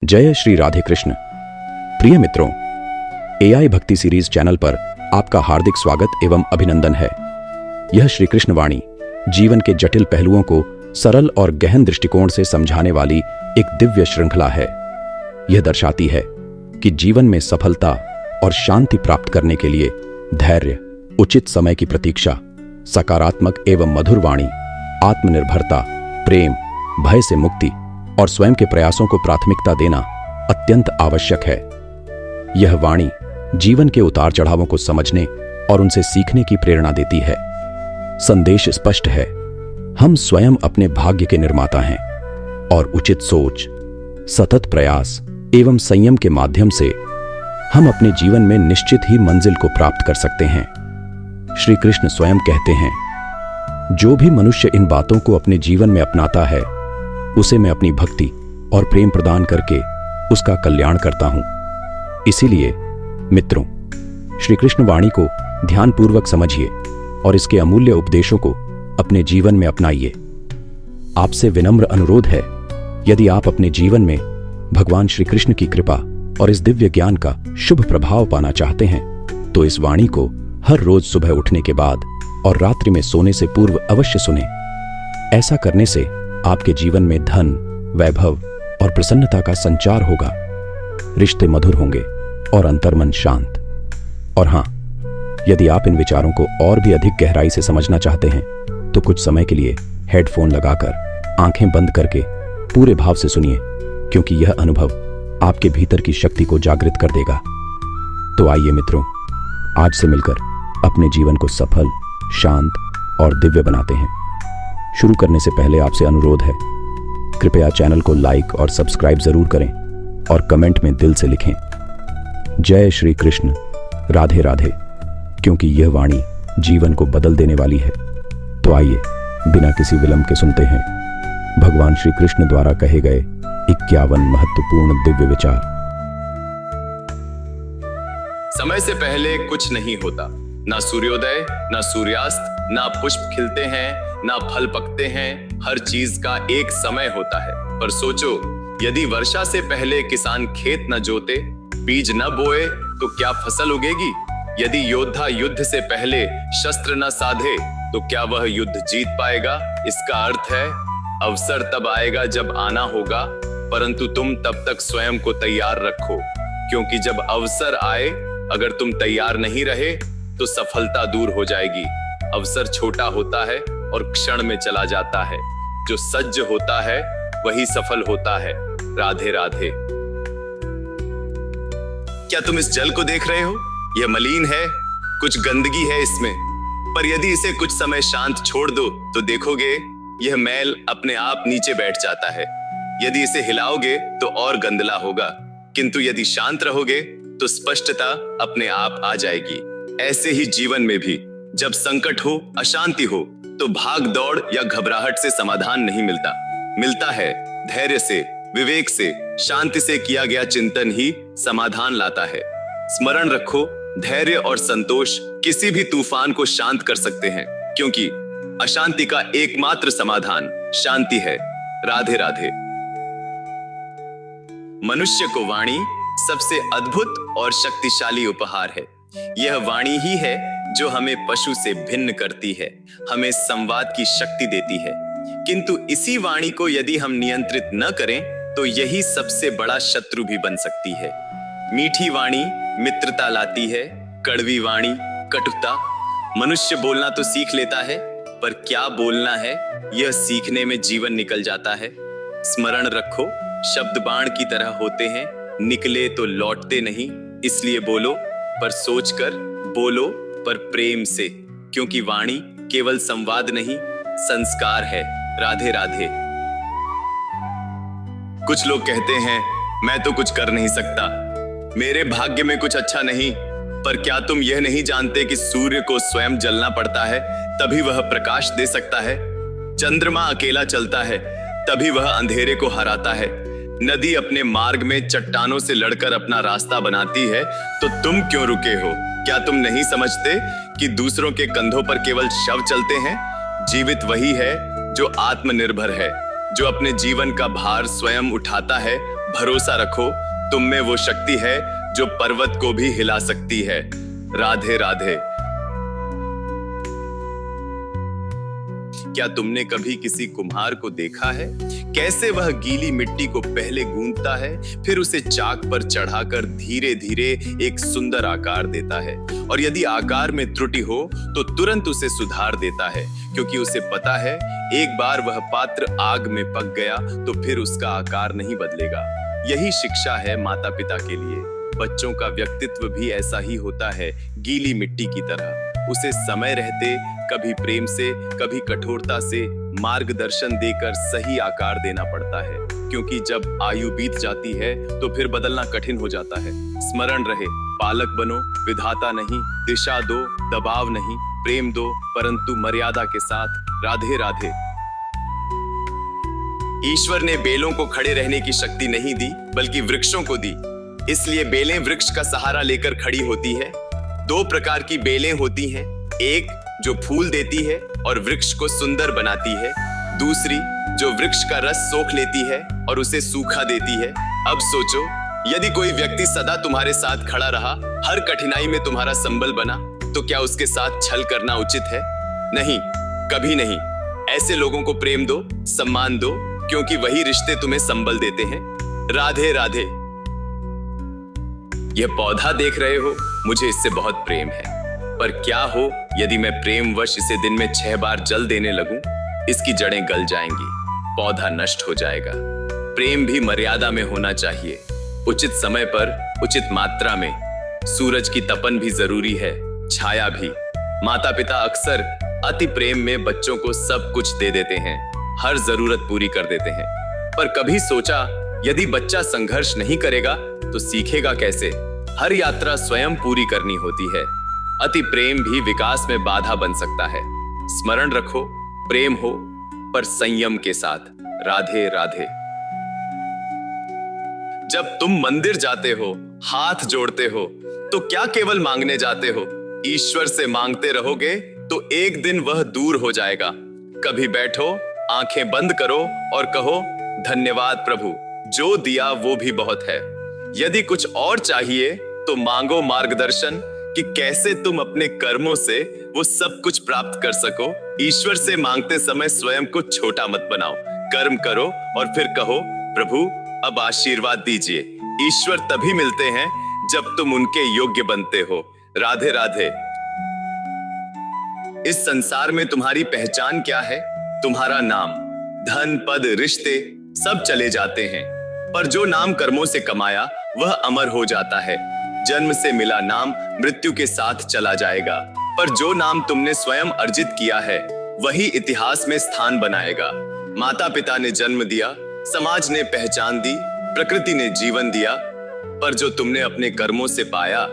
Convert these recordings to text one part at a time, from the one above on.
जय श्री राधे कृष्ण। प्रिय मित्रों, एआई भक्ति सीरीज चैनल पर आपका हार्दिक स्वागत एवं अभिनंदन है। यह श्री कृष्ण वाणी जीवन के जटिल पहलुओं को सरल और गहन दृष्टिकोण से समझाने वाली एक दिव्य श्रृंखला है। यह दर्शाती है कि जीवन में सफलता और शांति प्राप्त करने के लिए धैर्य, उचित समय की प्रतीक्षा, सकारात्मक एवं मधुर वाणी, आत्मनिर्भरता, प्रेम, भय से मुक्ति और स्वयं के प्रयासों को प्राथमिकता देना अत्यंत आवश्यक है। यह वाणी जीवन के उतार चढ़ावों को समझने और उनसे सीखने की प्रेरणा देती है। संदेश स्पष्ट है, हम स्वयं अपने भाग्य के निर्माता हैं और उचित सोच, सतत प्रयास एवं संयम के माध्यम से हम अपने जीवन में निश्चित ही मंजिल को प्राप्त कर सकते हैं। श्री कृष्ण स्वयं कहते हैं, जो भी मनुष्य इन बातों को अपने जीवन में अपनाता है उसे मैं अपनी भक्ति और प्रेम प्रदान करके उसका कल्याण करता हूं। इसीलिए मित्रों, श्री कृष्ण वाणी को ध्यानपूर्वक समझिए और इसके अमूल्य उपदेशों को अपने जीवन में अपनाइए। आपसे विनम्र अनुरोध है, यदि आप अपने जीवन में भगवान श्री कृष्ण की कृपा और इस दिव्य ज्ञान का शुभ प्रभाव पाना चाहते हैं तो इस वाणी को हर रोज सुबह उठने के बाद और रात्रि में सोने से पूर्व अवश्य सुने। ऐसा करने से आपके जीवन में धन, वैभव और प्रसन्नता का संचार होगा, रिश्ते मधुर होंगे और अंतर्मन शांत। और हां, यदि आप इन विचारों को और भी अधिक गहराई से समझना चाहते हैं तो कुछ समय के लिए हेडफोन लगाकर आंखें बंद करके पूरे भाव से सुनिए, क्योंकि यह अनुभव आपके भीतर की शक्ति को जागृत कर देगा। तो आइए मित्रों, आज से मिलकर अपने जीवन को सफल, शांत और दिव्य बनाते हैं। शुरू करने से पहले आपसे अनुरोध है, कृपया चैनल को लाइक और सब्सक्राइब जरूर करें और कमेंट में दिल से लिखें, जय श्री कृष्ण, राधे राधे, क्योंकि यह वाणी जीवन को बदल देने वाली है। तो आइए बिना किसी विलंब के सुनते हैं भगवान श्री कृष्ण द्वारा कहे गए 51 महत्वपूर्ण दिव्य विचार। समय से पहले कुछ नहीं होता, ना सूर्योदय, ना सूर्यास्त, ना पुष्प खिलते हैं, ना फल पकते हैं। हर चीज का एक समय होता है। पर सोचो, यदि वर्षा से पहले किसान खेत न जोते, बीज न बोए तो क्या फसल उगेगी? यदि योद्धा युद्ध से पहले शस्त्र न साधे तो क्या वह युद्ध जीत पाएगा? इसका अर्थ है, अवसर तब आएगा जब आना होगा, परंतु तुम तब तक स्वयं को तैयार रखो, क्योंकि जब अवसर आए अगर तुम तैयार नहीं रहे तो सफलता दूर हो जाएगी। अवसर छोटा होता है और क्षण में चला जाता है। जो सज्ज होता है वही सफल होता है। राधे राधे। क्या तुम इस जल को देख रहे हो? यह मलिन है, कुछ गंदगी है इसमें, पर यदि इसे कुछ समय शांत छोड़ दो तो देखोगे यह मैल अपने आप नीचे बैठ जाता है। यदि इसे हिलाओगे तो और गंदला होगा, किंतु यदि शांत रहोगे तो स्पष्टता अपने आप आ जाएगी। ऐसे ही जीवन में भी जब संकट हो, अशांति हो, तो भाग दौड़ या घबराहट से समाधान नहीं मिलता। मिलता है धैर्य से, विवेक से, शांति से किया गया चिंतन ही समाधान लाता है। स्मरण रखो, धैर्य और संतोष किसी भी तूफान को शांत कर सकते हैं, क्योंकि अशांति का एकमात्र समाधान शांति है। राधे राधे। मनुष्य को वाणी सबसे अद्भुत और शक्तिशाली उपहार है। यह वाणी ही है जो हमें पशु से भिन्न करती है, हमें संवाद की शक्ति देती है। किंतु इसी वाणी को यदि हम नियंत्रित न करें तो यही सबसे बड़ा शत्रु भी बन सकती है। मीठी वाणी मित्रता लाती है, कड़वी वाणी कटुता। मनुष्य बोलना तो सीख लेता है, पर क्या बोलना है यह सीखने में जीवन निकल जाता है। स्मरण रखो, शब्द बाण की तरह होते हैं, निकले तो लौटते नहीं। इसलिए बोलो, पर सोचकर बोलो, पर प्रेम से, क्योंकि वाणी केवल संवाद नहीं, संस्कार है। राधे राधे। कुछ लोग कहते हैं, मैं तो कुछ कर नहीं सकता, मेरे भाग्य में कुछ अच्छा नहीं। पर क्या तुम यह नहीं जानते कि सूर्य को स्वयं जलना पड़ता है, तभी वह प्रकाश दे सकता है। चंद्रमा अकेला चलता है, तभी वह अंधेरे को हराता है। नदी अपने मार्ग में चट्टानों से लड़कर अपना रास्ता बनाती है, तो तुम क्यों रुके हो? क्या तुम नहीं समझते कि दूसरों के कंधों पर केवल शव चलते हैं? जीवित वही है जो आत्मनिर्भर है, जो अपने जीवन का भार स्वयं उठाता है, भरोसा रखो, तुम में वो शक्ति है जो पर्वत को भी हिला सकती है। राधे राधे। क्या तुमने कभी किसी कुम्हार को देखा है कैसे वह गीली मिट्टी को पहले गूंथता है, फिर उसे चाक पर चढ़ाकर धीरे धीरे एक सुंदर आकार देता है, और यदि आकार में त्रुटि हो तो तुरंत उसे सुधार देता है, क्योंकि उसे पता है एक बार वह पात्र आग में पक गया तो फिर उसका आकार नहीं बदलेगा। यही शिक्षा है माता पिता के लिए। बच्चों का व्यक्तित्व भी ऐसा ही होता है, गीली मिट्टी की तरह। उसे समय रहते कभी प्रेम से कभी कठोरता से मार्गदर्शन देकर सही आकार देना पड़ता है, क्योंकि जब आयु बीत जाती है तो फिर बदलना कठिन हो जाता है। स्मरण रहे, पालक बनो, विधाता नहीं, दिशा दो, दबाव नहीं, प्रेम दो परंतु मर्यादा के साथ। राधे राधे। ईश्वर ने बेलों को खड़े रहने की शक्ति नहीं दी बल्कि वृक्षों को दी, इसलिए बेलें वृक्ष का सहारा लेकर खड़ी होती है। दो प्रकार की बेलें होती हैं, एक जो फूल देती है और वृक्ष को सुंदर बनाती है, दूसरी जो वृक्ष का रस सोख लेती है और उसे सूखा देती है। अब सोचो, यदि कोई व्यक्ति सदा तुम्हारे साथ खड़ा रहा, हर कठिनाई में तुम्हारा संबल बना, तो क्या उसके साथ छल करना उचित है? नहीं, कभी नहीं। ऐसे लोगों को प्रेम दो, सम्मान दो, क्योंकि वही रिश्ते तुम्हें संबल देते हैं। राधे राधे। यह पौधा देख रहे हो, मुझे इससे बहुत प्रेम है, पर क्या हो यदि मैं प्रेमवश इसे दिन में 6 बार जल देने लगूं? इसकी जड़ें गल जाएंगी, पौधा नष्ट हो जाएगा। प्रेम भी मर्यादा में होना चाहिए, उचित समय पर, उचित मात्रा में। सूरज की तपन भी जरूरी है, छाया भी। माता पिता अक्सर अति प्रेम में बच्चों को सब कुछ दे देते हैं, हर जरूरत पूरी कर देते हैं, पर कभी सोचा यदि बच्चा संघर्ष नहीं करेगा तो सीखेगा कैसे? हर यात्रा स्वयं पूरी करनी होती है। अति प्रेम भी विकास में बाधा बन सकता है। स्मरण रखो, प्रेम हो पर संयम के साथ। राधे राधे। जब तुम मंदिर जाते हो, हाथ जोड़ते हो, तो क्या केवल मांगने जाते हो? ईश्वर से मांगते रहोगे तो एक दिन वह दूर हो जाएगा। कभी बैठो, आंखें बंद करो और कहो, धन्यवाद प्रभु, जो दिया वो भी बहुत है। यदि कुछ और चाहिए तो मांगो मार्गदर्शन कि कैसे तुम अपने कर्मों से वो सब कुछ प्राप्त कर सको। ईश्वर से मांगते समय स्वयं को छोटा मत बनाओ। कर्म करो और फिर कहो, प्रभु अब आशीर्वाद दीजिए। ईश्वर तभी मिलते हैं जब तुम उनके योग्य बनते हो। राधे राधे। इस संसार में तुम्हारी पहचान क्या है? तुम्हारा नाम, धन, पद, रिश्ते सब चले जाते हैं, पर जो नाम कर्मों से कमाया वह अमर हो जाता है। जन्म से मिला नाम मृत्यु के साथ चला जाएगा, पर जो नाम तुमने स्वयं अर्जित किया है वही इतिहास में स्थान बनाएगा। माता पिता ने जन्म दिया, समाज ने पहचान दी, प्रकृति ने जीवन दिया, पर जो तुमने अपने कर्मों से पाया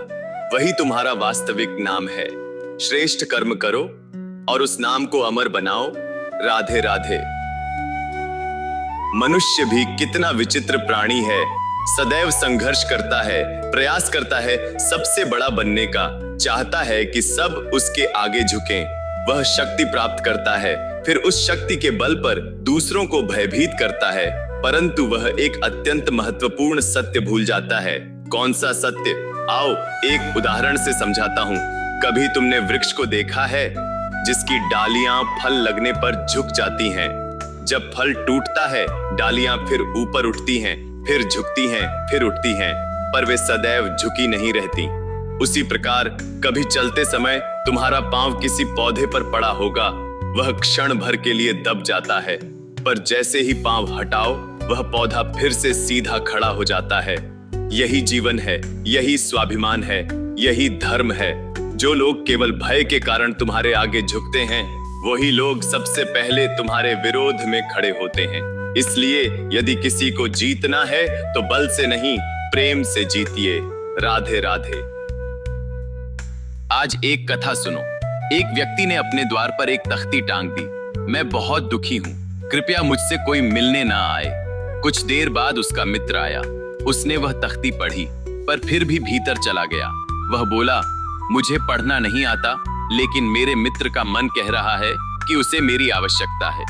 वही तुम्हारा वास्तविक नाम है। श्रेष्ठ कर्म करो और उस नाम को अमर बनाओ। राधे राधे। मनुष्य भी कितना विचित्र प्राणी है, सदैव संघर्ष करता है, प्रयास करता है सबसे बड़ा बनने का, चाहता है कि सब उसके आगे झुकें। वह शक्ति प्राप्त करता है, फिर उस शक्ति के बल पर दूसरों को भयभीत करता है, परंतु वह एक अत्यंत महत्वपूर्ण सत्य भूल जाता है। कौन सा सत्य? आओ एक उदाहरण से समझाता हूँ। कभी तुमने वृक्ष को देखा है जिसकी डालियां फल लगने पर झुक जाती हैं? जब फल टूटता है, डालियां फिर ऊपर उठती हैं, फिर झुकती हैं, फिर उठती हैं, पर वे सदैव झुकी नहीं रहती। उसी प्रकार कभी चलते समय तुम्हारा पांव किसी पौधे पर पड़ा होगा, वह क्षण भर के लिए दब जाता है, पर जैसे ही पांव हटाओ वह पौधा फिर से सीधा खड़ा हो जाता है। यही जीवन है, यही स्वाभिमान है, यही धर्म है। जो लोग केवल भय के कारण तुम्हारे आगे झुकते हैं, वही लोग सबसे पहले तुम्हारे विरोध में खड़े होते हैं। इसलिए यदि किसी को जीतना है तो बल से नहीं, प्रेम से जीतिए। राधे राधे। आज एक कथा सुनो। एक व्यक्ति ने अपने द्वार पर एक तख्ती टांग दी। मैं बहुत दुखी हूँ, कृपया मुझसे कोई मिलने ना आए। कुछ देर बाद उसका मित्र आया। उसने वह तख्ती पढ़ी, पर फिर भी भीतर चला गया। वह बोला, मुझे पढ़ना नहीं आता, लेकिन मेरे मित्र का मन कह रहा है कि उसे मेरी आवश्यकता है।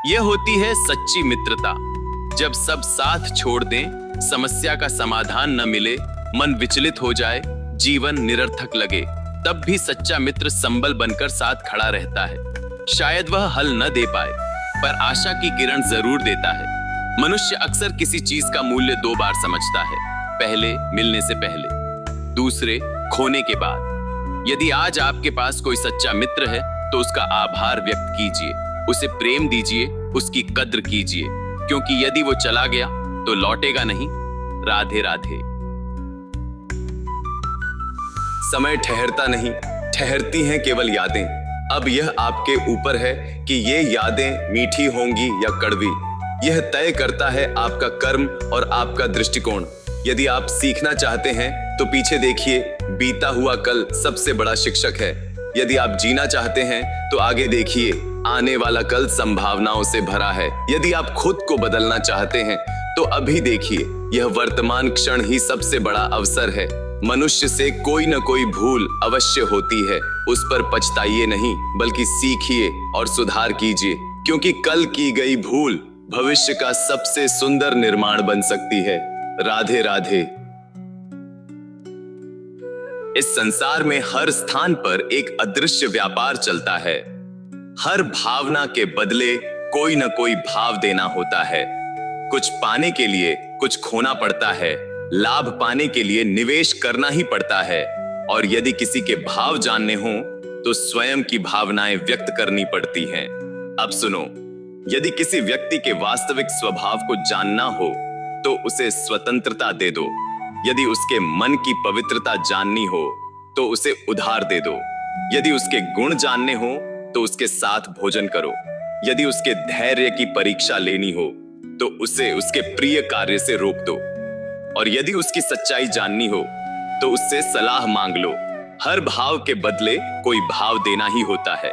यह होती है सच्ची मित्रता। जब सब साथ छोड़ दें समस्या का समाधान न मिले, मन विचलित हो जाए, जीवन निरर्थक लगे, तब भी सच्चा मित्र संबल बनकर साथ खड़ा रहता है। शायद वह हल न दे पाए, पर आशा की किरण जरूर देता है। मनुष्य अक्सर किसी चीज का मूल्य दो बार समझता है, पहले मिलने से पहले, दूसरे खोने के बाद। यदि आज आपके पास कोई सच्चा मित्र है तो उसका आभार व्यक्त कीजिए, उसे प्रेम दीजिए, उसकी कद्र कीजिए, क्योंकि यदि वो चला गया तो लौटेगा नहीं। राधे राधे। समय ठहरता नहीं, ठहरती हैं केवल यादें। अब यह आपके ऊपर है कि ये यादें मीठी होंगी या कड़वी। यह तय करता है आपका कर्म और आपका दृष्टिकोण। यदि आप सीखना चाहते हैं तो पीछे देखिए, बीता हुआ कल सबसे बड़ा शिक्षक है। यदि आप जीना चाहते हैं तो आगे देखिए, आने वाला कल संभावनाओं से भरा है। यदि आप खुद को बदलना चाहते हैं तो अभी देखिए, यह वर्तमान क्षण ही सबसे बड़ा अवसर है। मनुष्य से कोई न कोई भूल अवश्य होती है, उस पर पछताइए नहीं, बल्कि सीखिए और सुधार कीजिए, क्योंकि कल की गई भूल भविष्य का सबसे सुंदर निर्माण बन सकती है। राधे राधे। इस संसार में हर स्थान पर एक अदृश्य व्यापार चलता है। हर भावना के बदले कोई न कोई भाव देना होता है। कुछ पाने के लिए कुछ खोना पड़ता है, लाभ पाने के लिए निवेश करना ही पड़ता है। और यदि किसी के भाव जानने हो तो स्वयं की भावनाएं व्यक्त करनी पड़ती हैं। अब सुनो, यदि किसी व्यक्ति के वास्तविक स्वभाव को जानना हो तो उसे स्वतंत्रता दे दो। यदि उसके मन की पवित्रता जाननी हो तो उसे उधार दे दो। यदि उसके गुण जानने हो तो उसके साथ भोजन करो। यदि उसके धैर्य की परीक्षा लेनी हो तो उसे उसके प्रिय कार्य से रोक दो। और यदि उसकी सच्चाई जाननी हो तो उससे सलाह मांग लो। हर भाव के बदले कोई भाव देना ही होता है,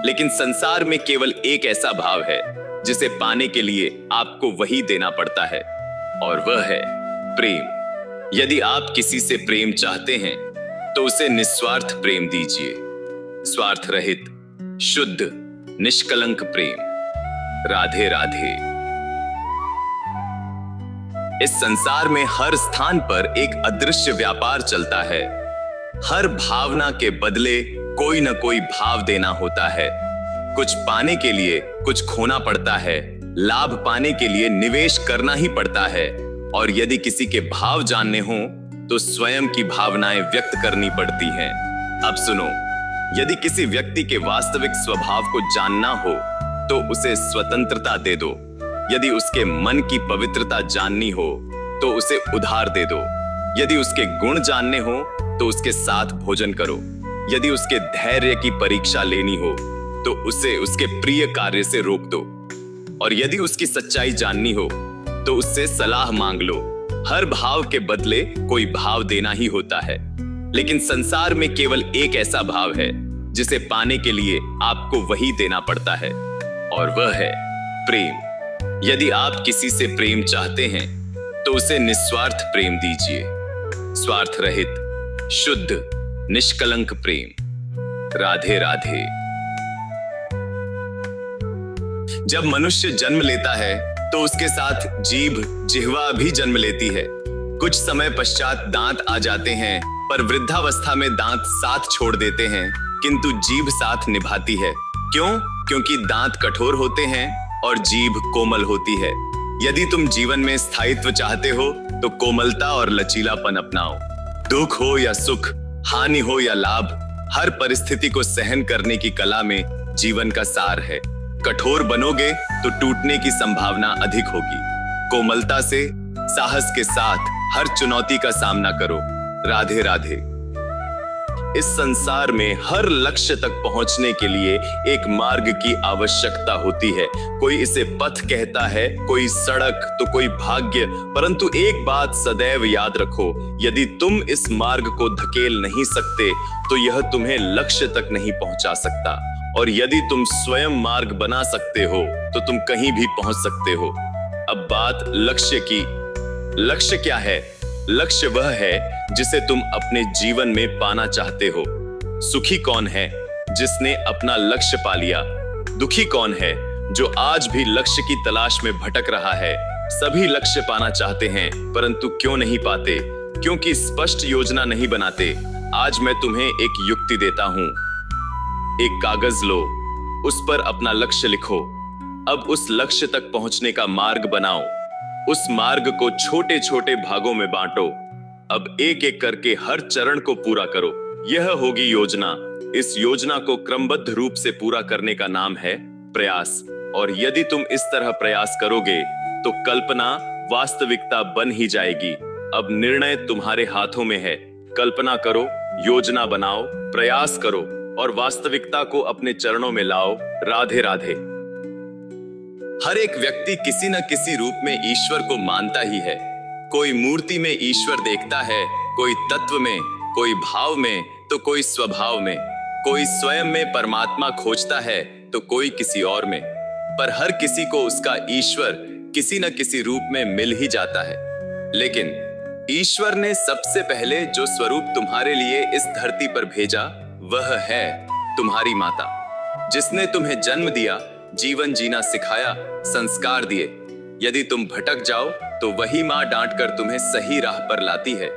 लेकिन संसार में केवल एक ऐसा भाव है जिसे पाने के लिए आपको वही देना पड़ता है, और वह है प्रेम। यदि आप किसी से प्रेम चाहते हैं तो उसे निस्वार्थ प्रेम दीजिए, स्वार्थ रहित, शुद्ध, निष्कलंक प्रेम। राधे राधे। इस संसार में हर स्थान पर एक अदृश्य व्यापार चलता है। हर भावना के बदले कोई न कोई भाव देना होता है। कुछ पाने के लिए कुछ खोना पड़ता है, लाभ पाने के लिए निवेश करना ही पड़ता है। और यदि किसी के भाव जानने हो तो स्वयं की भावनाएं व्यक्त करनी पड़ती हैं। अब सुनो, यदि किसी व्यक्ति के वास्तविक स्वभाव को जानना हो तो उसे स्वतंत्रता दे दो। यदि उसके मन की पवित्रता जाननी हो तो उसे उधार दे दो। यदि उसके गुण जानने हो तो उसके साथ भोजन करो। यदि उसके धैर्य की परीक्षा लेनी हो तो उसे उसके प्रिय कार्य से रोक दो। और यदि उसकी सच्चाई जाननी हो तो उससे सलाह मांग लो। हर भाव के बदले कोई भाव देना ही होता है, लेकिन संसार में केवल एक ऐसा भाव है जिसे पाने के लिए आपको वही देना पड़ता है, और वह है प्रेम। यदि आप किसी से प्रेम चाहते हैं तो उसे निस्वार्थ प्रेम दीजिए, स्वार्थ रहित, शुद्ध, निष्कलंक प्रेम। राधे राधे। जब मनुष्य जन्म लेता है तो उसके साथ जीभ, जिह्वा भी जन्म लेती है। कुछ समय पश्चात दांत आ जाते हैं, पर वृद्धावस्था में दांत साथ छोड़ देते हैं, किंतु जीभ साथ निभाती है। क्यों? क्योंकि दांत कठोर होते हैं और जीभ कोमल होती है। यदि तुम जीवन में स्थायित्व चाहते हो तो कोमलता और लचीलापन अपनाओ। दुख हो या सुख, हानि हो या लाभ, हर परिस्थिति को सहन करने की कला में जीवन का सार है। कठोर बनोगे तो टूटने की संभावना अधिक होगी। कोमलता से, साहस के साथ हर चुनौती का सामना करो। राधे राधे। इस संसार में हर लक्ष्य तक पहुंचने के लिए एक मार्ग की आवश्यकता होती है। कोई इसे पथ कहता है, कोई सड़क, तो कोई भाग्य। परंतु एक बात सदैव याद रखो, यदि तुम इस मार्ग को धकेल नहीं सकते तो यह तुम्हें लक्ष्य तक नहीं पहुंचा सकता। और यदि तुम स्वयं मार्ग बना सकते हो तो तुम कहीं भी पहुंच सकते हो। अब बात लक्ष्य की। लक्ष्य क्या है? लक्ष्य वह है जिसे तुम अपने जीवन में पाना चाहते हो। सुखी कौन है? जिसने अपना लक्ष्य पा लिया। दुखी कौन है? जो आज भी लक्ष्य की तलाश में भटक रहा है। सभी लक्ष्य पाना चाहते हैं, परंतु क्यों नहीं पाते? क्योंकि स्पष्ट योजना नहीं बनाते। आज मैं तुम्हें एक युक्ति देता हूं। एक कागज लो, उस पर अपना लक्ष्य लिखो। अब उस लक्ष्य तक पहुंचने का मार्ग बनाओ। उस मार्ग को छोटे छोटे भागों में बांटो। अब एक एक करके हर चरण को पूरा करो। यह होगी योजना। इस योजना को क्रमबद्ध रूप से पूरा करने का नाम है प्रयास। और यदि तुम इस तरह प्रयास करोगे तो कल्पना वास्तविकता बन ही जाएगी। अब निर्णय तुम्हारे हाथों में है। कल्पना करो, योजना बनाओ, प्रयास करो और वास्तविकता को अपने चरणों में लाओ। राधे राधे। हर एक व्यक्ति किसी न किसी रूप में ईश्वर को मानता ही है। कोई मूर्ति में ईश्वर देखता है, कोई तत्व में, कोई भाव में, तो कोई स्वभाव में। कोई स्वयं में परमात्मा खोजता है तो कोई किसी और में। पर हर किसी को उसका ईश्वर किसी न किसी रूप में मिल ही जाता है। लेकिन ईश्वर ने सबसे पहले जो स्वरूप तुम्हारे लिए इस धरती पर भेजा वह है तुम्हारी माता, जिसने तुम्हें जन्म दिया, जीवन जीना सिखाया, संस्कार दिए। यदि तुम भटक जाओ तो वही माँ डांट कर तुम्हें सही राह पर लाती है।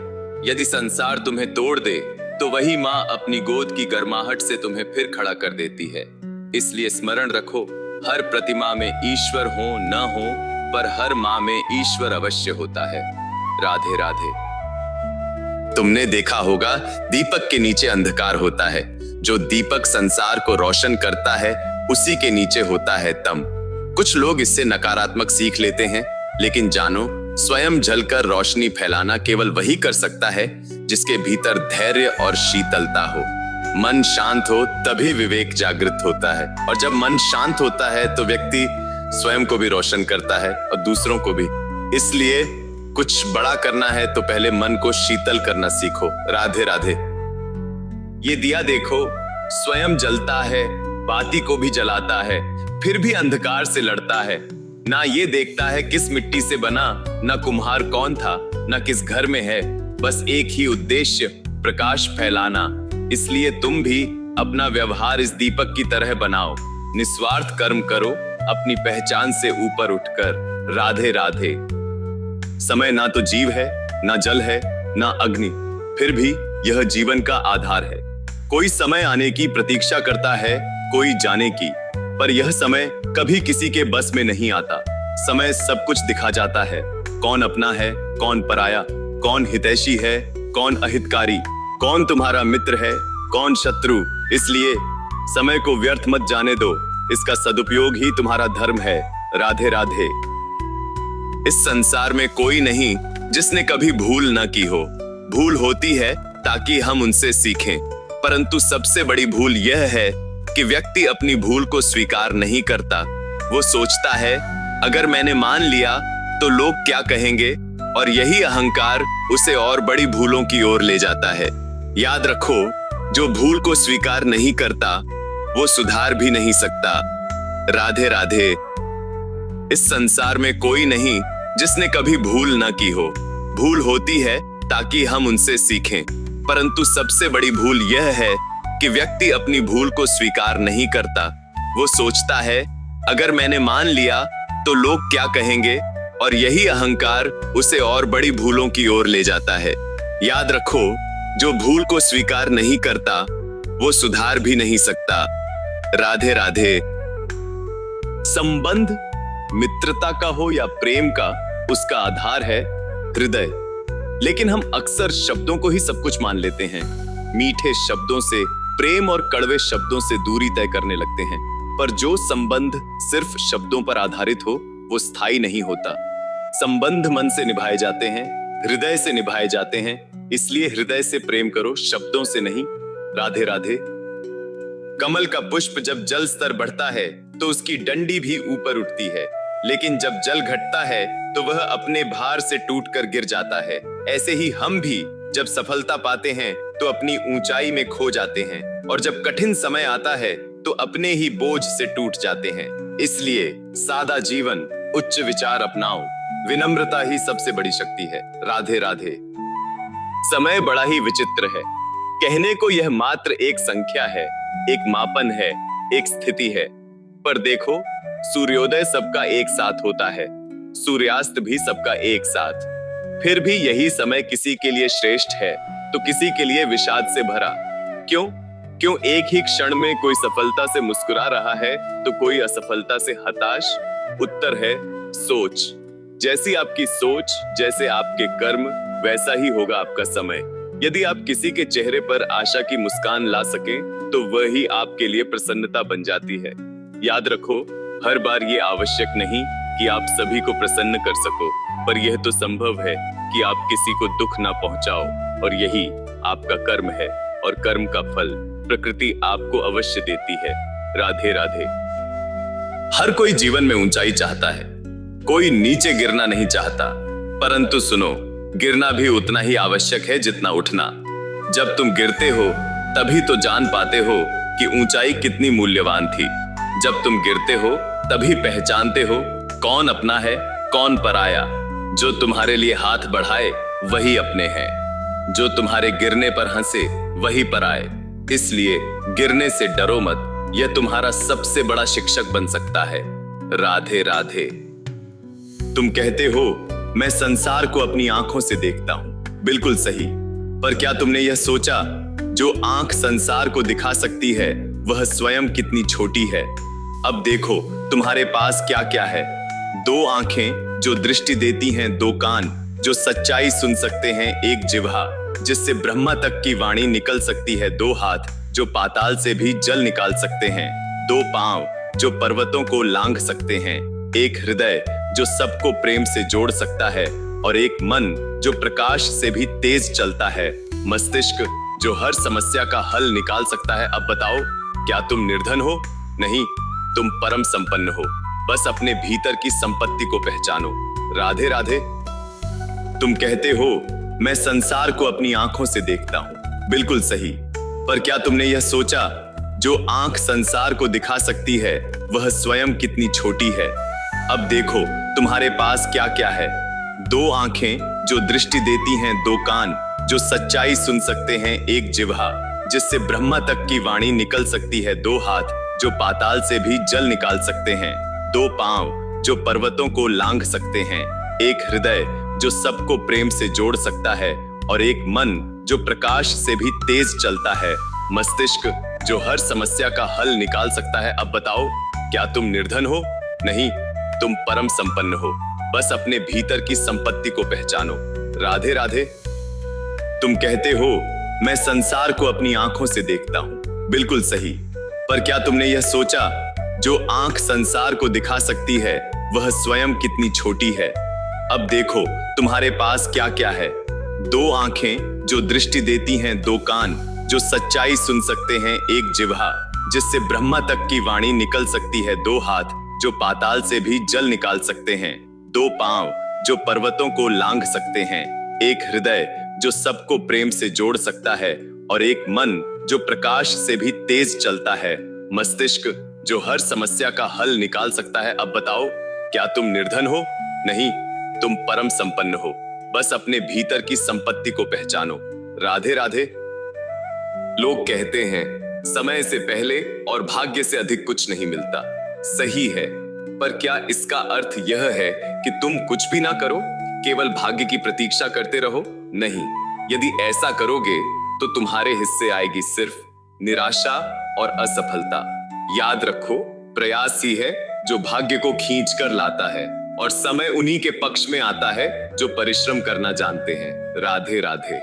यदि संसार तुम्हें तोड़ दे तो वही माँ अपनी गोद की गर्माहट से तुम्हें फिर खड़ा कर देती है। इसलिए स्मरण रखो, हर प्रतिमा में ईश्वर हो न हो, पर हर माँ में ईश्वर अवश्य होता है। राधे राधे। तुमने देखा होगा, दीपक के नीचे अंधकार होता है। जो दीपक संसार को रोशन करता है उसी के नीचे होता है तम। कुछ लोग इससे नकारात्मक सीख लेते हैं, लेकिन जानो, स्वयं जलकर रोशनी फैलाना केवल वही कर सकता है जिसके भीतर धैर्य और शीतलता हो। मन शांत हो तभी विवेक जागृत होता है, और जब मन शांत होता है तो व्यक्ति स्वयं को भी रोशन करता है और दूसरों को भी। इसलिए कुछ बड़ा करना है तो पहले मन को शीतल करना सीखो। राधे राधे। ये दिया देखो, स्वयं जलता है, बाती को भी जलाता है, फिर भी अंधकार से लड़ता है। ना ये देखता है किस मिट्टी से बना, ना कुम्हार कौन था, ना किस घर में है, बस एक ही उद्देश्य, प्रकाश फैलाना। इसलिए तुम भी अपना व्यवहार इस दीपक की तरह बनाओ। निस्वार्थ कर्म करो, अपनी पहचान से ऊपर उठकर। राधे राधे। समय ना तो जीव है, ना जल है, ना अग्नि, फिर भी यह जीवन का आधार है। कोई समय आने की प्रतीक्षा करता है, कोई जाने की, पर यह समय कभी किसी के बस में नहीं आता। समय सब कुछ दिखा जाता है, कौन अपना है, कौन पराया, कौन हितैषी है, कौन अहितकारी, कौन तुम्हारा मित्र है, कौन शत्रु। इसलिए समय को व्यर्थ मत जाने दो, इसका सदुपयोग ही तुम्हारा धर्म है। राधे राधे। इस संसार में कोई नहीं जिसने कभी भूल न की हो। भूल होती है ताकि हम उनसे सीखें, परंतु सबसे बड़ी भूल यह है कि व्यक्ति अपनी भूल को स्वीकार नहीं करता। वो सोचता है, अगर मैंने मान लिया तो लोग क्या कहेंगे, और यही अहंकार उसे और बड़ी भूलों की ओर ले जाता है। याद रखो, जो भूल को स्वीकार नहीं करता वो सुधार भी नहीं सकता। राधे राधे। इस संसार में कोई नहीं जिसने कभी भूल न की हो। भूल होती है ताकि हम उनसे सीखें, परंतु सबसे बड़ी भूल यह है कि व्यक्ति अपनी भूल को स्वीकार नहीं करता। वो सोचता है, अगर मैंने मान लिया तो लोग क्या कहेंगे, और यही अहंकार उसे और बड़ी भूलों की ओर ले जाता है। याद रखो, जो भूल को स्वीकार नहीं करता वो सुधार भी नहीं सकता। राधे राधे। संबंध मित्रता का हो या प्रेम का, उसका आधार है हृदय। लेकिन हम अक्सर शब्दों को ही सब कुछ मान लेते हैं। मीठे शब्दों से प्रेम और कड़वे शब्दों से दूरी तय करने लगते हैं। पर जो संबंध सिर्फ शब्दों पर आधारित हो वो स्थायी नहीं होता। संबंध मन से निभाए जाते हैं, हृदय से निभाए जाते हैं। इसलिए हृदय से प्रेम करो, शब्दों से नहीं। राधे राधे। कमल का पुष्प जब जल स्तर बढ़ता है तो उसकी डंडी भी ऊपर उठती है, लेकिन जब जल घटता है तो वह अपने भार से टूटकर गिर जाता है। ऐसे ही हम भी जब सफलता पाते हैं तो अपनी ऊंचाई में खो जाते हैं, और जब कठिन समय आता है तो अपने ही बोझ से टूट जाते हैं। इसलिए सादा जीवन, उच्च विचार अपनाओ। विनम्रता ही सबसे बड़ी शक्ति है। राधे राधे। समय बड़ा ही विचित्र है। कहने को यह मात्र एक संख्या है, एक मापन है, एक स्थिति है, पर देखो, सूर्योदय सबका एक साथ होता है। सूर्यास्त भी सबका एक साथ। फिर भी यही समय किसी के लिए श्रेष्ठ है तो किसी के लिए विषाद से भरा। क्यों? क्यों एक ही क्षण में कोई सफलता से मुस्कुरा रहा है तो कोई असफलता से हताश? उत्तर है सोच। जैसी आपकी सोच, जैसे आपके कर्म, वैसा ही होगा आपका समय। यदि आप किसी के चेहरे पर आशा की मुस्कान ला सकें तो वही आपके लिए प्रसन्नता बन जाती है। याद रखो, हर बार ये आवश्यक नहीं कि आप सभी को प्रसन्न कर सको, पर यह तो संभव है कि आप किसी को दुख ना पहुंचाओ, और यही आपका कर्म है। और कर्म का फल प्रकृति आपको अवश्य देती है। राधे राधे। हर कोई जीवन में ऊंचाई चाहता है, कोई नीचे गिरना नहीं चाहता, परंतु सुनो, गिरना भी उतना ही आवश्यक है जितना उठना। जब तुम गिरते हो तभी तो जान पाते हो कि ऊंचाई कितनी मूल्यवान थी। जब तुम गिरते हो तभी पहचानते हो कौन अपना है, कौन पराया। जो तुम्हारे लिए हाथ बढ़ाए वही अपने हैं, जो तुम्हारे गिरने पर हंसे वही पराए। इसलिए गिरने से डरो मत, यह तुम्हारा सबसे बड़ा शिक्षक बन सकता है। राधे राधे। तुम कहते हो मैं संसार को अपनी आंखों से देखता हूं। बिल्कुल सही, पर क्या तुमने यह सोचा, जो आंख संसार को दिखा सकती है वह स्वयं कितनी छोटी है। अब देखो तुम्हारे पास क्या क्या है। दो आंखें जो दृष्टि देती हैं, दो कान जो सच्चाई सुन सकते हैं, एक जिह्वा जिससे ब्रह्मा तक की वाणी निकल सकती है, दो हाथ जो पाताल से भी जल निकाल सकते हैं, दो पांव जो पर्वतों को लांघ सकते हैं, एक हृदय जो सबको प्रेम से जोड़ सकता है, और एक मन जो प्रकाश से भी तेज चलता है, मस्तिष्क जो हर समस्या का हल निकाल सकता है। अब बताओ, क्या तुम निर्धन हो? नहीं, तुम परम संपन्न हो। बस अपने भीतर की संपत्ति को पहचानो। राधे राधे। तुम कहते हो मैं संसार को अपनी आंखों से देखता हूं। बिल्कुल सही, पर क्या तुमने यह सोचा, जो आंख संसार को दिखा सकती है वह स्वयं कितनी छोटी है। अब देखो तुम्हारे पास क्या क्या है। दो आंखें जो दृष्टि देती हैं, दो कान जो सच्चाई सुन सकते हैं, एक जिह्वा जिससे ब्रह्मा तक की वाणी निकल सकती है, दो हाथ जो पाताल से भी जल निकाल सकते हैं, दो पांव जो पर्वतों को लांघ सकते हैं, एक हृदय जो सबको प्रेम से जोड़ सकता है, और एक मन जो प्रकाश से भी तेज चलता है, मस्तिष्क जो हर समस्या का हल निकाल सकता है। अब बताओ, क्या तुम निर्धन हो? नहीं, तुम परम संपन्न हो। बस अपने भीतर की संपत्ति को पहचानो। राधे राधे। तुम कहते हो मैं संसार को अपनी आंखों से देखता हूं। बिल्कुल सही, पर क्या तुमने यह सोचा, जो आंख संसार को दिखा सकती है वह स्वयं कितनी छोटी है। अब देखो तुम्हारे पास क्या क्या है। दो आंखें जो दृष्टि देती हैं, दो कान जो सच्चाई सुन सकते हैं, एक जिह्वा जिससे ब्रह्मा तक की वाणी निकल सकती है, दो हाथ जो पाताल से भी जल निकाल सकते हैं, दो पांव जो पर्वतों को लांघ सकते हैं, एक हृदय जो सबको प्रेम से जोड़ सकता है, और एक मन जो प्रकाश से भी तेज चलता है, मस्तिष्क जो हर समस्या का हल निकाल सकता है। अब बताओ, क्या तुम निर्धन हो? नहीं, तुम परम संपन्न हो। बस अपने भीतर की संपत्ति को पहचानो। राधे राधे। लोग कहते हैं समय से पहले और भाग्य से अधिक कुछ नहीं मिलता। सही है, पर क्या इसका अर्थ यह है कि तुम कुछ भी ना करो, केवल भाग्य की प्रतीक्षा करते रहो? नहीं, यदि ऐसा करोगे तो तुम्हारे हिस्से आएगी सिर्फ निराशा और असफलता। याद रखो, प्रयास ही है जो भाग्य को खींच कर लाता है, और समय उन्हीं के पक्ष में आता है जो परिश्रम करना जानते हैं। राधे राधे।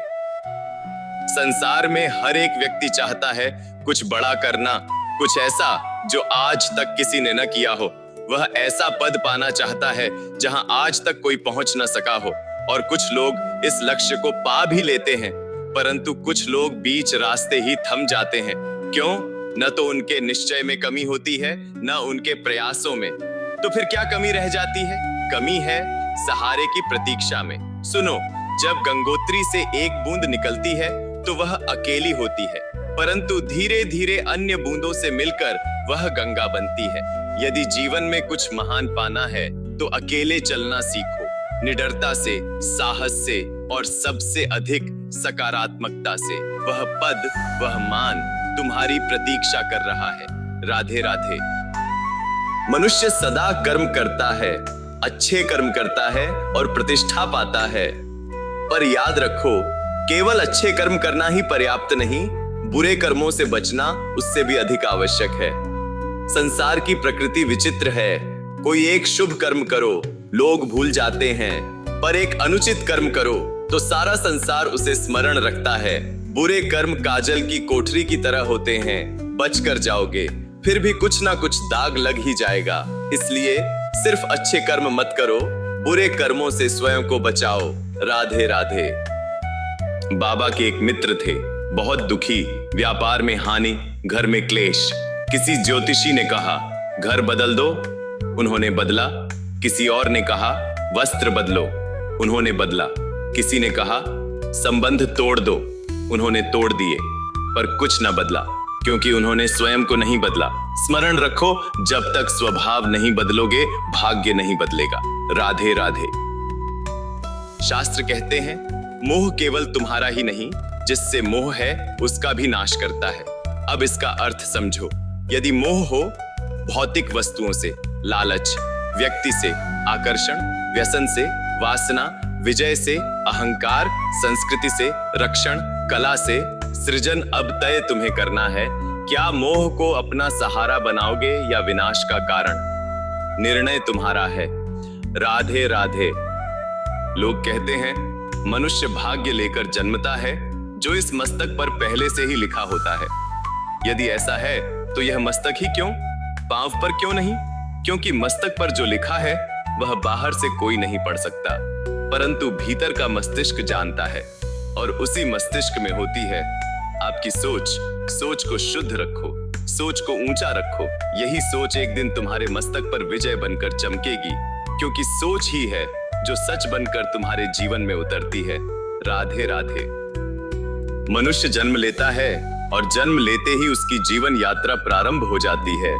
संसार में हर एक व्यक्ति चाहता है कुछ बड़ा करना, कुछ ऐसा जो आज तक किसी ने न किया हो। वह ऐसा पद पाना चाहता है जहां आज तक कोई पहुंच न सका हो, और कुछ लोग इस लक्ष्य को पा भी लेते हैं, परंतु कुछ लोग बीच रास्ते ही थम जाते हैं। क्यों? न तो उनके निश्चय में कमी होती है, न उनके प्रयासों में। तो फिर क्या कमी रह जाती है? कमी है सहारे की प्रतीक्षा में। सुनो, जब गंगोत्री से एक बूंद निकलती है तो वह अकेली होती है, परंतु धीरे धीरे अन्य बूंदों से मिलकर वह गंगा बनती है। यदि जीवन में कुछ महान पाना है तो अकेले चलना सीखो, निडरता से, साहस से, और सबसे अधिक सकारात्मकता से। वह पद, वह मान तुम्हारी प्रतीक्षा कर रहा है। राधे राधे। मनुष्य सदा कर्म करता है, अच्छे कर्म करता है और प्रतिष्ठा पाता है। पर याद रखो, केवल अच्छे कर्म करना ही पर्याप्त नहीं, बुरे कर्मों से बचना उससे भी अधिक आवश्यक है। संसार की प्रकृति विचित्र है। कोई एक शुभ कर्म करो, लोग भूल जाते हैं, पर एक अनुचित कर्म करो तो सारा संसार उसे स्मरण रखता है। बुरे कर्म काजल की कोठरी की तरह होते हैं, बच कर जाओगे फिर भी कुछ ना कुछ दाग लग ही जाएगा। इसलिए सिर्फ अच्छे कर्म मत करो, बुरे कर्मों से स्वयं को बचाओ। राधे राधे। बाबा के एक मित्र थे, बहुत दुखी, व्यापार में हानि, घर में क्लेश। किसी ज्योतिषी ने कहा घर बदल दो, उन्होंने बदला। किसी और ने कहा वस्त्र बदलो, उन्होंने बदला। किसी ने कहा संबंध तोड़ दो, उन्होंने तोड़ दिए, पर कुछ न बदला, क्योंकि उन्होंने स्वयं को नहीं बदला। स्मरण रखो, जब तक स्वभाव नहीं बदलोगे भाग्य नहीं बदलेगा। राधे राधे। शास्त्र कहते हैं मोह केवल तुम्हारा ही नहीं, जिससे मोह है उसका भी नाश करता है। अब इसका अर्थ समझो। यदि मोह हो भौतिक वस्तुओं से, लालच, व्यक्ति से, आकर्षण, व्यसन से, वासना, विजय से, अहंकार, संस्कृति से, रक्षण, कला से, सृजन, अब तय तुम्हें करना है। क्या मोह को अपना सहारा बनाओगे या विनाश का कारण? निर्णय तुम्हारा है। राधे राधे। लोग कहते हैं मनुष्य भाग्य लेकर जन्मता है, जो इस मस्तक पर पहले से ही लिखा होता है। यदि ऐसा है तो यह मस्तक ही क्यों, पांव पर क्यों नहीं? क्योंकि मस्तक पर जो लिखा है वह बाहर से कोई नहीं पढ़ सकता, परंतु भीतर का मस्तिष्क जानता है, और उसी मस्तिष्क में होती है आपकी सोच। सोच को शुद्ध रखो, सोच को ऊंचा रखो। यही सोच एक दिन तुम्हारे मस्तक पर विजय बनकर चमकेगी, क्योंकि सोच ही है जो सच बनकर तुम्हारे जीवन में उतरती है। राधे राधे। मनुष्य जन्म लेता है और जन्म लेते ही उसकी जीवन यात्रा प्रारंभ हो जाती है।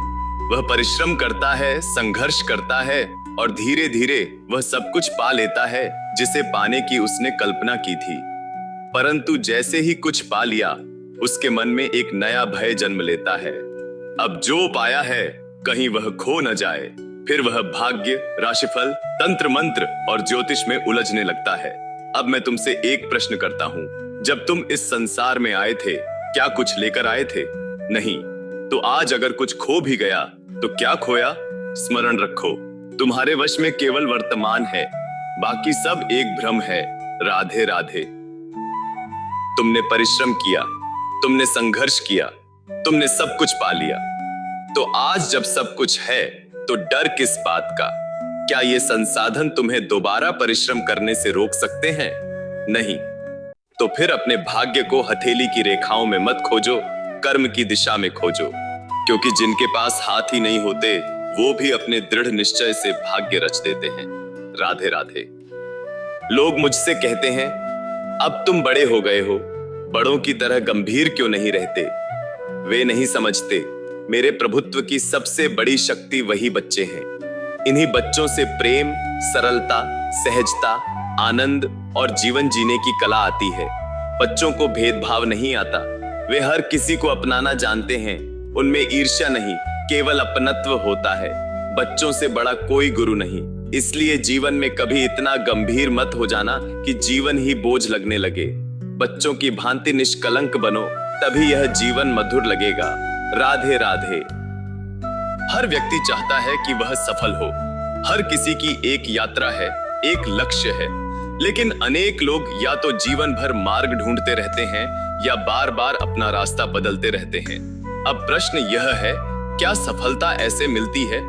वह परिश्रम करता है, संघर्ष करता है, और धीरे धीरे वह सब कुछ पा लेता है जिसे पाने की उसने कल्पना की थी। परंतु जैसे ही कुछ पा लिया, उसके मन में एक नया भय जन्म लेता है। अब जो पाया है कहीं वह खो न जाए। फिर वह भाग्य, राशिफल, तंत्र मंत्र और ज्योतिष में उलझने लगता है। अब मैं तुमसे एक प्रश्न करता हूं, जब तुम इस संसार में आए थे क्या कुछ लेकर आए थे? नहीं। तो आज अगर कुछ खो भी गया तो क्या खोया? स्मरण रखो, तुम्हारे वश में केवल वर्तमान है, बाकी सब एक भ्रम है। राधे राधे। तुमने परिश्रम किया, तुमने संघर्ष किया, तुमने सब कुछ पा लिया, तो आज जब सब कुछ है तो डर किस बात का? क्या ये संसाधन तुम्हें दोबारा परिश्रम करने से रोक सकते हैं? नहीं। तो फिर अपने भाग्य को हथेली की रेखाओं में मत खोजो, कर्म की दिशा में खोजो, क्योंकि जिनके पास हाथ ही नहीं होते वो भी अपने दृढ़ निश्चय से भाग्य रच देते हैं। राधे राधे। लोग मुझसे कहते हैं अब तुम बड़े हो गए हो, बड़ों की तरह गंभीर क्यों नहीं रहते? वे नहीं समझते, मेरे प्रभुत्व की सबसे बड़ी शक्ति वही बच्चे हैं। इन्हीं बच्चों से प्रेम, सरलता, सहजता, आनंद और जीवन जीने की कला आती है। बच्चों को भेदभाव नहीं आता, वे हर किसी को अपनाना जानते हैं। उनमें ईर्ष्या नहीं, केवल अपनत्व होता है। बच्चों से बड़ा कोई गुरु नहीं। इसलिए जीवन में कभी इतना गंभीर मत हो जाना कि जीवन ही बोझ लगने लगे। बच्चों की भांति निष्कलंक बनो, तभी यह जीवन मधुर लगेगा। राधे राधे। हर व्यक्ति चाहता है कि वह सफल हो। हर किसी की एक यात्रा है, एक लक्ष्य है, लेकिन अनेक लोग या तो जीवन भर मार्ग ढूंढते रहते हैं या बार बार अपना रास्ता बदलते रहते हैं। अब प्रश्न यह है, क्या सफलता ऐसे मिलती है?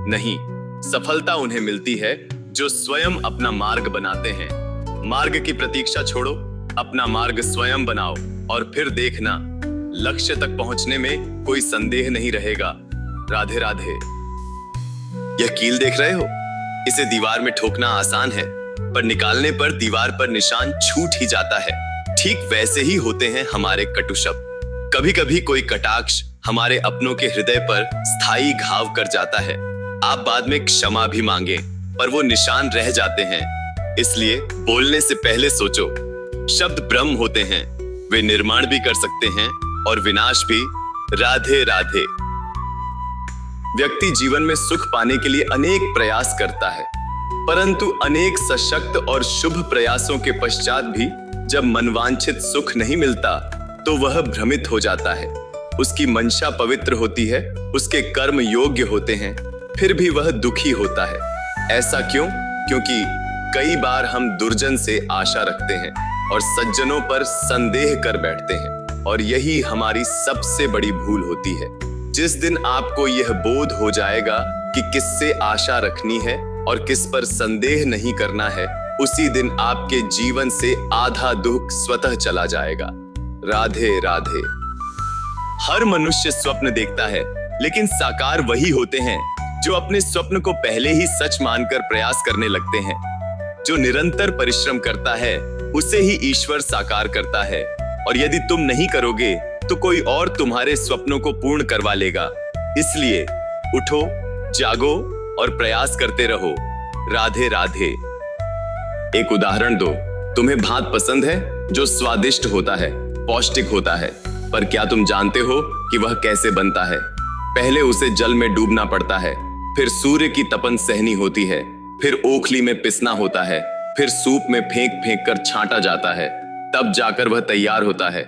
नहीं, सफलता उन्हें मिलती है जो स्वयं अपना मार्ग बनाते हैं। मार्ग की प्रतीक्षा छोड़ो, अपना मार्ग स्वयं बनाओ और फिर देखना, लक्ष्य तक पहुंचने में कोई संदेह नहीं रहेगा। राधे राधे। यह कील देख रहे हो? इसे दीवार में ठोकना आसान है, पर निकालने पर दीवार पर निशान छूट ही जाता है। ठीक वैसे ही होते हैं हमारे कटु शब्द। कभी कभी कोई कटाक्ष हमारे अपनों के हृदय पर स्थायी घाव कर जाता है। आप बाद में क्षमा भी मांगे, पर वो निशान रह जाते हैं। इसलिए बोलने से पहले सोचो। शब्द ब्रह्म होते हैं, वे निर्माण भी कर सकते हैं और विनाश भी। राधे राधे। व्यक्ति जीवन में सुख पाने के लिए अनेक प्रयास करता है, परंतु अनेक सशक्त और शुभ प्रयासों के पश्चात भी जब मनवांछित सुख नहीं मिलता तो वह भ्रमित हो जाता है। उसकी मंशा पवित्र होती है, उसके कर्म योग्य होते हैं, फिर भी वह दुखी होता है। ऐसा क्यों? क्योंकि कई बार हम दुर्जन से आशा रखते हैं और सज्जनों पर संदेह कर बैठते हैं, और यही हमारी सबसे बड़ी भूल होती है। जिस दिन आपको यह बोध हो जाएगा कि किससे आशा रखनी है और किस पर संदेह नहीं करना है, उसी दिन आपके जीवन से आधा दुख स्वतः चला जाएगा। राधे राधे। हर मनुष्य स्वप्न देखता है, लेकिन साकार वही होते हैं जो अपने स्वप्न को पहले ही सच मानकर प्रयास करने लगते हैं। जो निरंतर परिश्रम करता है उसे ही ईश्वर साकार करता है, और यदि तुम नहीं करोगे तो कोई और तुम्हारे स्वप्नों को पूर्ण करवा लेगा। इसलिए उठो, जागो और प्रयास करते रहो। राधे राधे। एक उदाहरण दो। तुम्हें भात पसंद है जो स्वादिष्ट होता है, पौष्टिक होता है, पर क्या तुम जानते हो कि वह कैसे बनता है? पहले उसे जल में डूबना पड़ता है, फिर सूर्य की तपन सहनी होती है, फिर ओखली में पिसना होता है, फिर सूप में फेंक फेंक कर छांटा जाता है, तब जाकर वह तैयार होता है।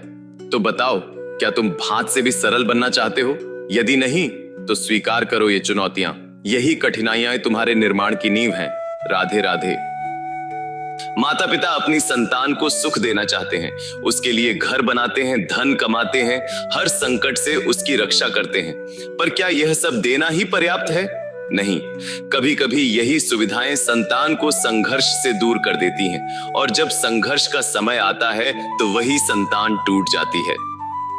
तो बताओ, क्या तुम भात से भी सरल बनना चाहते हो? यदि नहीं तो स्वीकार करो ये चुनौतियां। यही कठिनाइयां तुम्हारे निर्माण की नींव हैं। राधे राधे। माता पिता अपनी संतान को सुख देना चाहते हैं, उसके लिए घर बनाते हैं, धन कमाते हैं, हर संकट से उसकी रक्षा करते हैं, पर क्या यह सब देना ही पर्याप्त है? नहीं। कभी कभी यही सुविधाएं संतान को संघर्ष से दूर कर देती हैं, और जब संघर्ष का समय आता है तो वही संतान टूट जाती है।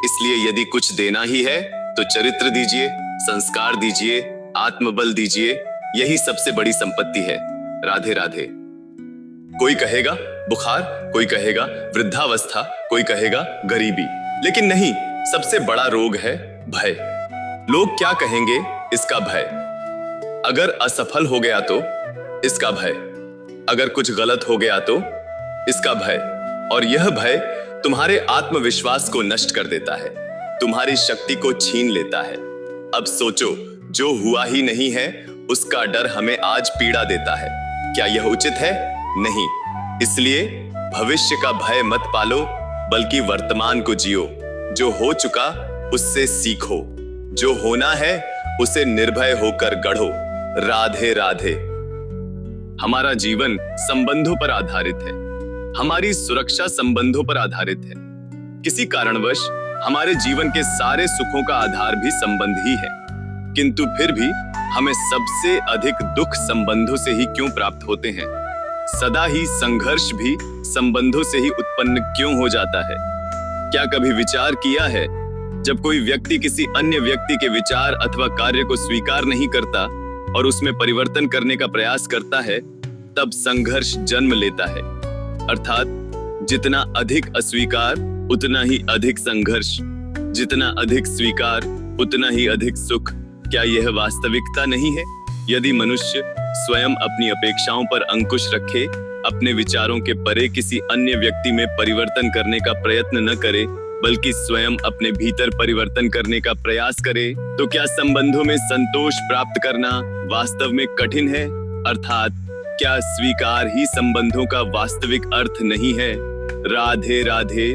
इसलिए यदि कुछ देना ही है तो चरित्र दीजिए, संस्कार दीजिए, आत्मबल दीजिए, यही सबसे बड़ी संपत्ति है। राधे राधे। कोई कहेगा बुखार, कोई कहेगा वृद्धावस्था, कोई कहेगा गरीबी, लेकिन नहीं, सबसे बड़ा रोग है भय। लोग क्या कहेंगे, इसका भय। अगर असफल हो गया तो इसका भय, अगर कुछ गलत हो गया तो इसका भय, और यह भय तुम्हारे आत्मविश्वास को नष्ट कर देता है, तुम्हारी शक्ति को छीन लेता है। अब सोचो, जो हुआ ही नहीं है उसका डर हमें आज पीड़ा देता है। क्या यह उचित है? नहीं। इसलिए भविष्य का भय मत पालो, बल्कि वर्तमान को जियो। जो हो चुका उससे सीखो, जो होना है उसे निर्भय होकर गढ़ो। राधे राधे। हमारा जीवन संबंधों पर आधारित है, हमारी सुरक्षा संबंधों पर आधारित है। किसी कारणवश हमारे जीवन के सारे सुखों का आधार भी संबंध ही है, किंतु फिर भी हमें सबसे अधिक दुख संबंधों से ही क्यों प्राप्त होते हैं? सदा ही संघर्ष भी संबंधों से ही उत्पन्न क्यों हो जाता है? क्या कभी विचार किया है, जब कोई व्यक्ति किसी अन्य व्यक्ति के विचार अथवा कार्य को स्वीकार नहीं करता और उसमें परिवर्तन करने का प्रयास करता है, तब संघर्ष जन्म लेता है। अर्थात जितना अधिक अस्वीकार उतना ही अधिक संघर्ष, जितना अधिक स्वीकार उतना ही अधिक सुख। क्या यह वास्तविकता नहीं है? यदि मनुष्य स्वयं अपनी अपेक्षाओं पर अंकुश रखे, अपने विचारों के परे किसी अन्य व्यक्ति में परिवर्तन करने का प्रयत्न न करे, बल्कि स्वयं अपने भीतर परिवर्तन करने का प्रयास करे, तो क्या संबंधों में संतोष प्राप्त करना वास्तव में कठिन है? अर्थात क्या स्वीकार ही संबंधों का वास्तविक अर्थ नहीं है? राधे राधे।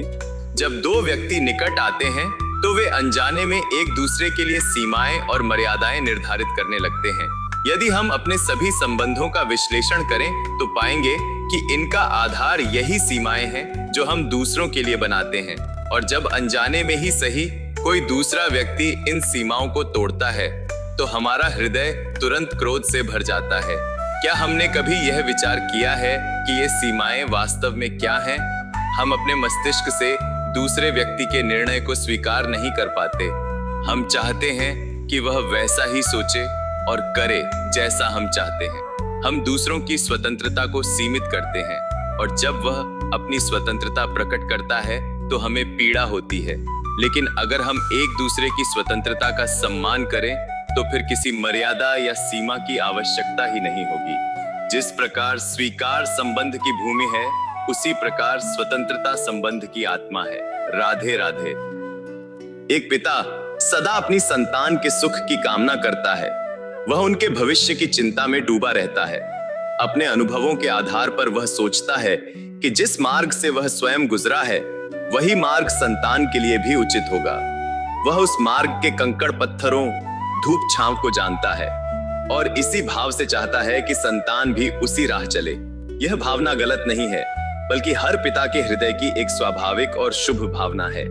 जब दो व्यक्ति निकट आते हैं तो वे अनजाने में एक दूसरे के लिए सीमाएं और मर्यादाएं निर्धारित करने लगते हैं। यदि हम अपने सभी संबंधों का विश्लेषण करें तो पाएंगे कि इनका आधार यही सीमाएं हैं जो हम दूसरों के लिए बनाते हैं, और जब अनजाने में ही सही कोई दूसरा व्यक्ति इन सीमाओं को तोड़ता है तो हमारा हृदय तुरंत क्रोध से भर जाता है। क्या हमने कभी यह विचार किया है कि ये सीमाएं वास्तव में क्या हैं? हम अपने मस्तिष्क से दूसरे व्यक्ति के निर्णय को स्वीकार नहीं कर पाते। हम चाहते हैं कि वह वैसा ही सोचे और करे जैसा हम चाहते हैं। हम दूसरों की स्वतंत्रता को सीमित करते हैं, और जब वह अपनी स्वतंत्रता प्रकट करता है तो हमें पीड़ा होती है। लेकिन अगर हम एक दूसरे की स्वतंत्रता का सम्मान करें तो फिर किसी मर्यादा या सीमा की आवश्यकता ही नहीं होगी। जिस प्रकार स्वीकार संबंध की भूमि है, उसी प्रकार स्वतंत्रता संबंध की आत्मा है। राधे राधे। एक पिता सदा अपनी संतान के सुख की कामना करता है, वह उनके भविष्य की चिंता में डूबा रहता है। अपने अनुभवों के आधार पर वह सोचता है कि जिस मार्ग से वह स्वयं गुजरा है वही मार्ग संतान के लिए भी उचित होगा। वह उस मार्ग के कंकड़ पत्थरों, धूप छांव को जानता है और इसी भाव से चाहता है कि संतान भी उसी राह चले। यह भावना गलत नहीं है, बल्कि हर पिता के हृदय की एक स्वाभाविक और शुभ भावना है।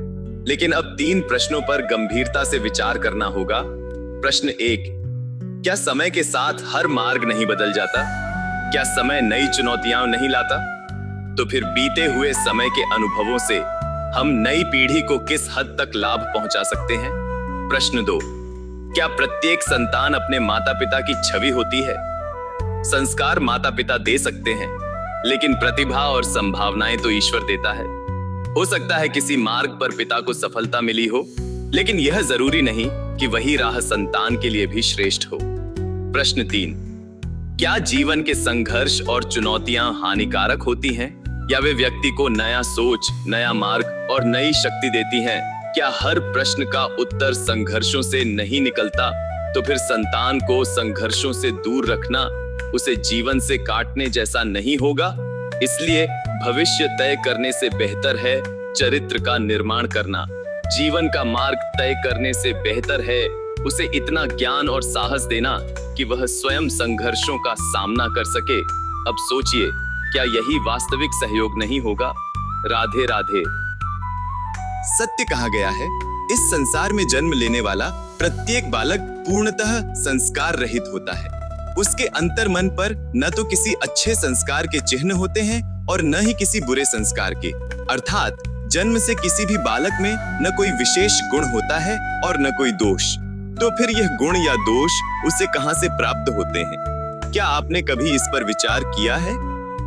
लेकिन अब 3 प्रश्नों पर गंभीरता से विचार करना होगा। प्रश्न 1, क्या समय के साथ हर मार्ग नहीं बदल जाता? क्या समय नई चुनौतियां नहीं लाता? तो फिर बीते हुए समय के अनुभवों से हम नई पीढ़ी को किस हद तक लाभ पहुंचा सकते हैं? प्रश्न 2, क्या प्रत्येक संतान अपने माता पिता की छवि होती है? संस्कार माता पिता दे सकते हैं, लेकिन प्रतिभा और संभावनाएं तो ईश्वर देता है। हो सकता है किसी मार्ग पर पिता को सफलता मिली हो, लेकिन यह जरूरी नहीं कि वही राह संतान के लिए भी श्रेष्ठ हो। प्रश्न 3, क्या जीवन के संघर्ष और चुनौतियां हानिकारक होती हैं या वे व्यक्ति को नया सोच, नया मार्ग और नई शक्ति देती हैं? क्या हर प्रश्न का उत्तर संघर्षों से नहीं निकलता? तो फिर संतान को संघर्षों से दूर रखना उसे जीवन से काटने जैसा नहीं होगा। इसलिए भविष्य तय करने से बेहतर है चरित्र का निर्माण करना। जीवन का मार्ग तय करने से बेहतर है उसे इतना ज्ञान और साहस देना कि वह स्वयं संघर्षों का सामना कर सके। अब सोचिए, क्या यही वास्तविक सहयोग नहीं होगा? राधे राधे। सत्य कहा गया है, इस संसार में जन्म लेने वाला प्रत्येक बालक पूर्णतः संस्कार रहित होता है। उसके अंतर मन पर न तो किसी अच्छे संस्कार के चिन्ह होते हैं और न ही किसी बुरे संस्कार के। अर्थात जन्म से किसी भी बालक में न कोई विशेष गुण होता है और न कोई दोष। तो फिर यह गुण या दोष उसे कहां से प्राप्त होते हैं? क्या आपने कभी इस पर विचार किया है?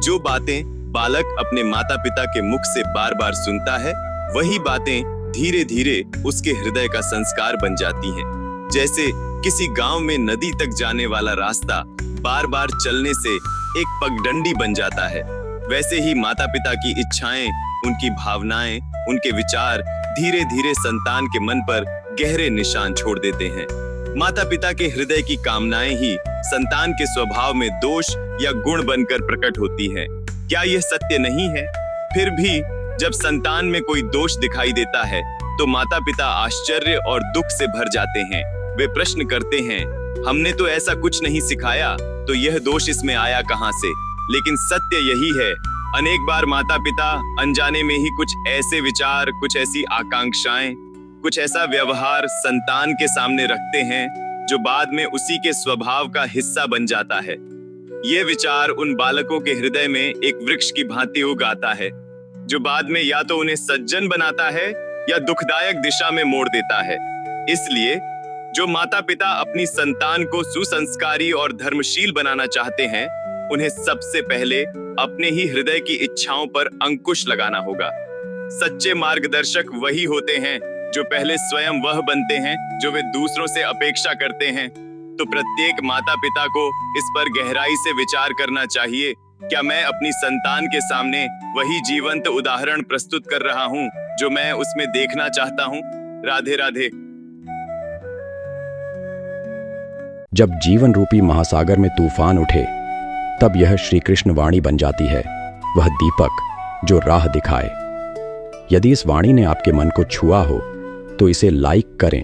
जो बातें बालक अपने माता पिता के मुख से बार बार सुनता है, वही बातें धीरे धीरे उसके हृदय का संस्कार बन जाती हैं। जैसे किसी गांव में नदी तक जाने वाला रास्ता बार बार चलने से एक पगडंडी बन जाता है, वैसे ही माता पिता की इच्छाएं, उनकी भावनाएं, उनके विचार धीरे धीरे संतान के मन पर गहरे निशान छोड़ देते हैं। माता पिता के हृदय की कामनाएं ही संतान के स्वभाव में दोष या गुण बनकर प्रकट होती हैं। क्या यह सत्य नहीं है? फिर भी जब संतान में कोई दोष दिखाई देता है तो माता पिता आश्चर्य और दुख से भर जाते हैं। वे प्रश्न करते हैं, हमने तो ऐसा कुछ नहीं सिखाया, तो यह दोष इसमें आया कहां से? लेकिन सत्य यही है, अनेक बार माता पिता अनजाने में ही कुछ ऐसे विचार, कुछ ऐसी आकांक्षाएं, कुछ ऐसा व्यवहार संतान के सामने रखते हैं जो बाद में उसी के स्वभाव का हिस्सा बन जाता है। ये विचार उन बालकों के हृदय में एक वृक्ष की भांति उग आता है, जो बाद में या तो उन्हें सज्जन बनाता है या दुखदायक दिशा में मोड़ देता है। इसलिए जो माता पिता अपनी संतान को सुसंस्कारी और धर्मशील बनाना चाहते हैं, उन्हें सबसे पहले अपने ही हृदय की इच्छाओं पर अंकुश लगाना होगा। सच्चे मार्गदर्शक वही होते हैं जो पहले स्वयं वह बनते हैं जो वे दूसरों से अपेक्षा करते हैं। तो प्रत्येक माता पिता को इस पर गहराई से विचार करना चाहिए, क्या मैं अपनी संतान के सामने वही जीवंत उदाहरण प्रस्तुत कर रहा हूं जो मैं उसमें देखना चाहता हूं? राधे राधे। जब जीवन रूपी महासागर में तूफान उठे, तब यह श्री कृष्ण वाणी बन जाती है, वह दीपक जो राह दिखाए। यदि इस वाणी ने आपके मन को छुआ हो तो इसे लाइक करें,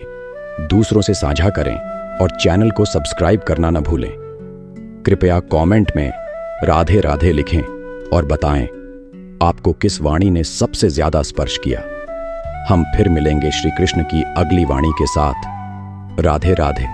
दूसरों से साझा करें और चैनल को सब्सक्राइब करना न भूलें। कृपया कमेंट में राधे राधे लिखें और बताएं आपको किस वाणी ने सबसे ज्यादा स्पर्श किया। हम फिर मिलेंगे श्री कृष्ण की अगली वाणी के साथ। राधे राधे।